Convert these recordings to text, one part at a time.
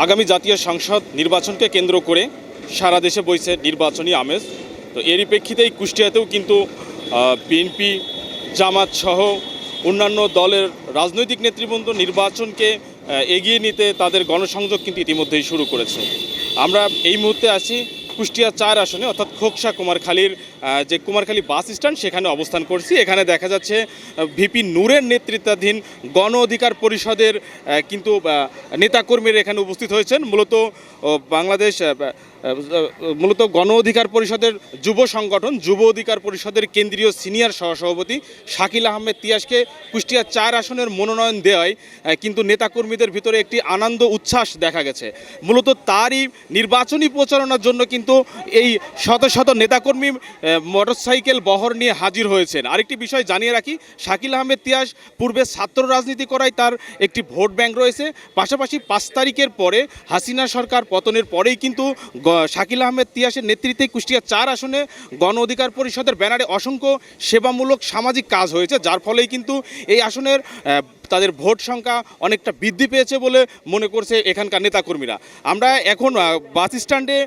আগামী জাতীয় সংসদ নির্বাচনকে কেন্দ্র করে সারা দেশে বইছে নির্বাচনী আমেজ। তো এরই প্রেক্ষিতেই কুষ্টিয়াতেও কিন্তু বিএনপি, জামাত সহ অন্যান্য দলের রাজনৈতিক নেতৃবৃন্দ নির্বাচনকে এগিয়ে নিতে তাদের গণসংযোগ কিন্তু ইতিমধ্যেই শুরু করেছে। আমরা এই মুহূর্তে আছি কুষ্টিয়া ৪ আসনে, অর্থাৎ খোকসা কুমারখালীর যে কুমারখালী বাস স্ট্যান্ড সেখানে অবস্থান করছি। এখানে দেখা যাচ্ছে ভিপি নূরের নেতৃত্বাধীন গণ অধিকার পরিষদের কিন্তু নেতাকর্মীরা এখানে উপস্থিত হয়েছেন। মূলত গণ অধিকার পরিষদের যুব সংগঠন যুব অধিকার পরিষদের কেন্দ্রীয় সিনিয়র সহসভাপতি শাকিল আহমেদ তিয়াসকে কুষ্টিয়া ৪ আসনের মনোনয়ন দেওয়ায় কিন্তু নেতাকর্মীদের ভিতরে একটি আনন্দ উচ্ছ্বাস দেখা গেছে। মূলত তারই নির্বাচনী প্রচারণার জন্য কিন্তু এই শত শত নেতাকর্মী মোটরসাইকেল বহর নিয়ে হাজির হয়েছেন। আরেকটি বিষয় জানিয়ে রাখি, শাকিল আহমেদ তিয়াস পূর্বে ছাত্র রাজনীতি করায় তার একটি ভোট ব্যাংক রয়েছে। পাশাপাশি ৫ তারিখের পরে হাসিনা সরকার পতনের পরেই কিন্তু শাকিল আহমেদ তিয়াসের নেতৃত্বে কুষ্টিয়া ৪ আসনে গণ অধিকার পরিষদের ব্যানারে অসংখ্য সেবামূলক সামাজিক কাজ হয়েছে, যার ফলেই কিন্তু এই আসনের তাদের ভোট সংখ্যা অনেকটা বৃদ্ধি পেয়েছে বলে মনে করছে এখানকার নেতাকর্মীরা। আমরা এখন বাস স্ট্যান্ডে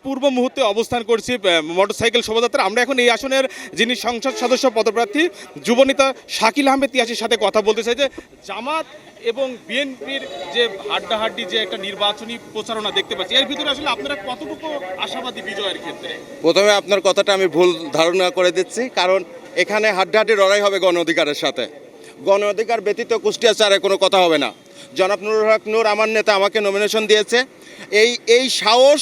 পূর্ব মুহূর্তে অবস্থান করছি মোটরসাইকেল শোভাযাত্রা। আমরা এখন এই আসনের যিনি সংসদ সদস্য পদপ্রার্থী যুবনেতা শাকিল আহমেদ তিয়াসের সাথে কথা বলতে চাই যে জামাত এবং বিএনপির যে হাড্ডাহাড্ডি যে একটা নির্বাচনী প্রচারণা দেখতে পাচ্ছি, এর ভিতরে আসলে আপনারা কতটুকু আশাবাদী বিজয়ের ক্ষেত্রে? প্রথমে আপনার কথাটা আমি ভুল ধারণা করে দিচ্ছি, কারণ এখানে হাড্ডাহাড্ডি লড়াই হবে গণ অধিকারের সাথে। গণ অধিকার ব্যতীত কুষ্টিয়া ৪-এ কোনো কথা হবে না। জনাব নুরুল হক নূর আমার নেতা আমাকে নমিনেশন দিয়েছে। এই সাহস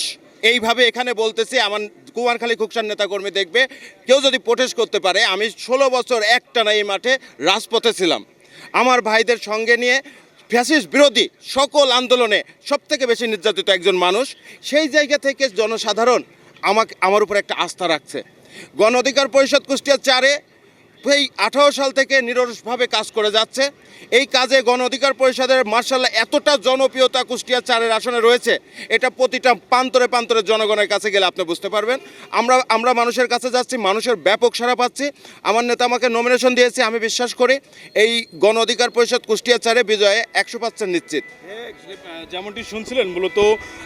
এইভাবে এখানে বলতেছি, আমার কুমারখালী খোকসার নেতাকর্মী দেখবে। কেউ যদি প্রোটেস্ট করতে পারে, আমি ১৬ বছর একটানা এই মাঠে রাজপথে ছিলাম। আমার ভাইদের সঙ্গে নিয়ে ফ্যাসিস্ট বিরোধী সকল আন্দোলনে সবথেকে বেশি নির্যাতিত একজন মানুষ। সেই জায়গা থেকে জনসাধারণ আমার উপর একটা আস্থা রাখছে। গণ অধিকার পরিষদ কুষ্টিয়া ৪-এ এই ১৮ সাল থেকে নিরলসভাবে কাজ করে যাচ্ছে। এই কাজে গণ অধিকার পরিষদের মার্শাল্লাহ এতটা জনপ্রিয়তা কুষ্টিয়া ৪-এর আসনে রয়েছে, এটা প্রতিটা প্রান্তরে প্রান্তরে জনগণের কাছে গেলে আপনি বুঝতে পারবেন। আমরা মানুষের কাছে যাচ্ছি, মানুষের ব্যাপক সাড়া পাচ্ছি। আমার নেতা আমাকে নমিনেশন দিয়েছে, আমি বিশ্বাস করি এই গণ অধিকার পরিষদ কুষ্টিয়া ৪-এ বিজয়ে ১০০% নিশ্চিত। যেমনটি শুনছিলেন, মূলত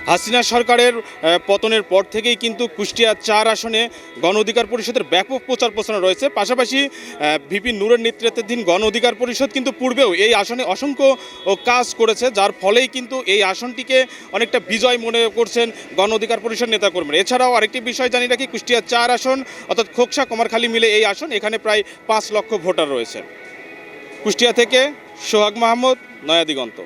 হাসিনা সরকারের পতনের পর থেকেই কিন্তু কুষ্টিয়া ৪ আসনে গণ অধিকার পরিষদের ব্যাপক প্রচার প্রচারণা রয়েছে। পাশাপাশি ভিপি নূরের নেতৃত্বাধীন গণ অধিকার পরিষদ কিন্তু পূর্বেও এই আসনে অসংখ্য কাজ করেছে, যার ফলেই কিন্তু এই আসনটিকে অনেকটা বিজয় মনে করছেন গণ অধিকার পরিষদ নেতাকর্মীরা। এছাড়াও আরেকটি বিষয় জানিয়ে রাখি, কুষ্টিয়া ৪ আসন অর্থাৎ খোকসা কুমারখালী মিলে এই আসন, এখানে প্রায় ৫ লক্ষ ভোটার রয়েছে। কুষ্টিয়া থেকে সোহাগ মাহমুদ, নয়া দিগন্ত।